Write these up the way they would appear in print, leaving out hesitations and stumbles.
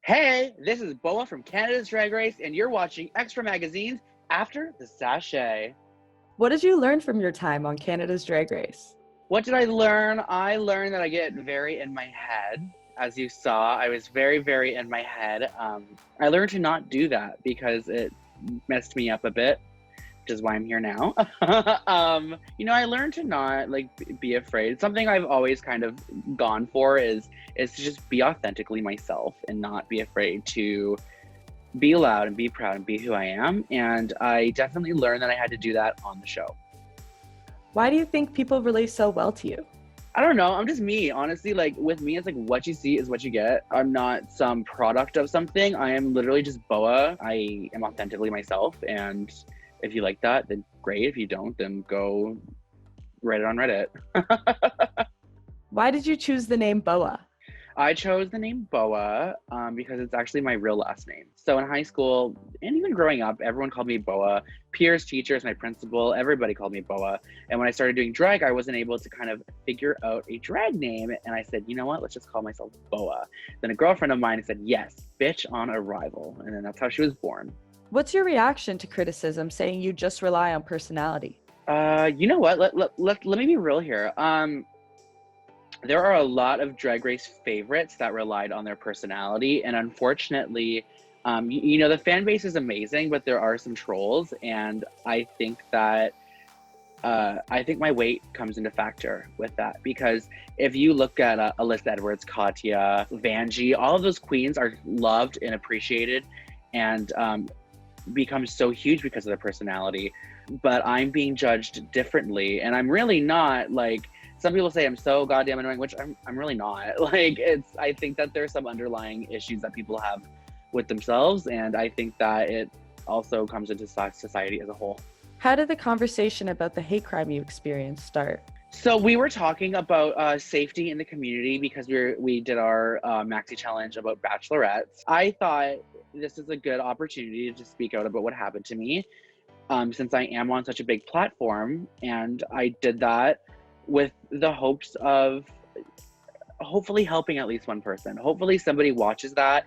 Hey, this is BOA from Canada's Drag Race, and you're watching Xtra Magazine's After the Sashay. What did you learn from your time on Canada's Drag Race? What did I learn? I learned that I get very in my head. As you saw, I was very, very in my head. I learned to not do that because it messed me up a bit, which is why I'm here now. I learned to not be afraid. Something I've always kind of gone for is to just be authentically myself and not be afraid to be loud and be proud and be who I am. And I definitely learned that I had to do that on the show. Why do you think people relate so well to you? I don't know. I'm just me. Honestly, with me, it's what you see is what you get. I'm not some product of something. I am literally just BOA. I am authentically myself. And if you like that, then great. If you don't, then go write it on Reddit. Why did you choose the name BOA? I chose the name BOA because it's actually my real last name. So in high school, and even growing up, everyone called me BOA. Peers, teachers, my principal, everybody called me BOA. And when I started doing drag, I wasn't able to kind of figure out a drag name. And I said, you know what, let's just call myself BOA. Then a girlfriend of mine said, yes, bitch on arrival. And then that's how she was born. What's your reaction to criticism saying you just rely on personality? You know what, let me be real here. There are a lot of Drag Race favorites that relied on their personality, and unfortunately, the fan base is amazing, but there are some trolls, and I think that my weight comes into factor with that, because if you look at Alyssa Edwards, Katya, Vanjie, all of those queens are loved and appreciated, and become so huge because of their personality. But I'm being judged differently, and I'm really not some people say I'm so goddamn annoying, which I'm really not. I think that there's some underlying issues that people have with themselves, and I think that it also comes into society as a whole. How did the conversation about the hate crime you experienced start? So we were talking about safety in the community because we did our maxi challenge about bachelorettes. I thought this is a good opportunity to speak out about what happened to me, since I am on such a big platform, and I did that with the hopes of hopefully helping at least one person. Hopefully somebody watches that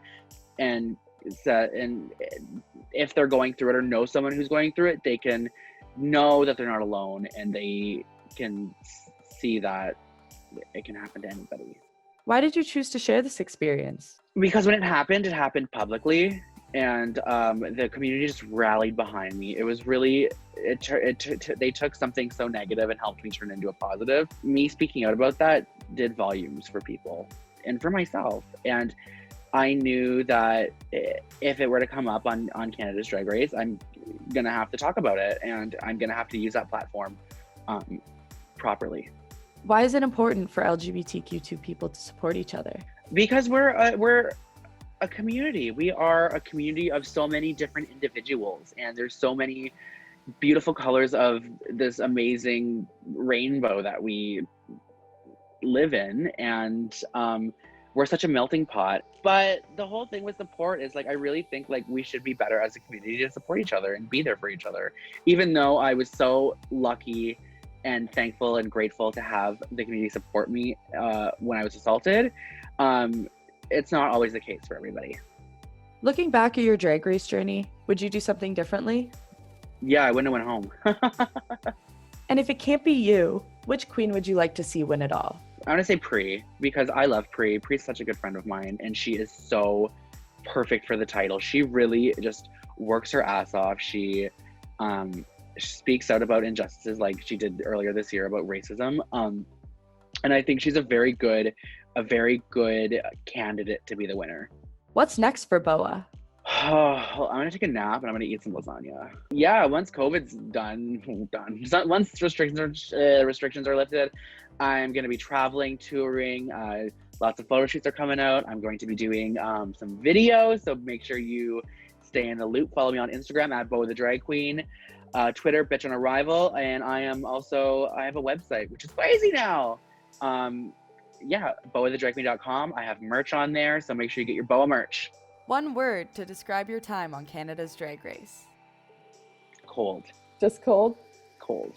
and if they're going through it or know someone who's going through it, they can know that they're not alone, and they can see that it can happen to anybody. Why did you choose to share this experience? Because when it happened publicly, and the community just rallied behind me. It was really, they took something so negative and helped me turn it into a positive. Me speaking out about that did volumes for people and for myself. And I knew that if it were to come up on Canada's Drag Race, I'm gonna have to talk about it, and I'm gonna have to use that platform properly. Why is it important for LGBTQ2 people to support each other? Because we're a community. We are a community of so many different individuals, and there's so many beautiful colors of this amazing rainbow that we live in, and we're such a melting pot. But the whole thing with support is I really think we should be better as a community to support each other and be there for each other. Even though I was so lucky and thankful and grateful to have the community support me when I was assaulted, it's not always the case for everybody. Looking back at your Drag Race journey, would you do something differently? Yeah, I wouldn't have went home. And if it can't be you, which queen would you like to see win it all? I want to say Pri, because I love Pri. Pri's such a good friend of mine, and she is so perfect for the title. She really just works her ass off. She speaks out about injustices like she did earlier this year about racism. And I think she's a very good candidate to be the winner. What's next for BOA? I'm gonna take a nap and I'm gonna eat some lasagna. Yeah, once COVID's done. Once restrictions are lifted, I'm gonna be traveling, touring. Lots of photo shoots are coming out. I'm going to be doing some videos, so make sure you stay in the loop. Follow me on Instagram at BOA the Drag Queen, Twitter bitch on arrival, and I have a website, which is crazy now. BOAthedragqueen.com. I have merch on there, so make sure you get your BOA merch. One word to describe your time on Canada's Drag Race. Cold. Just cold? Cold.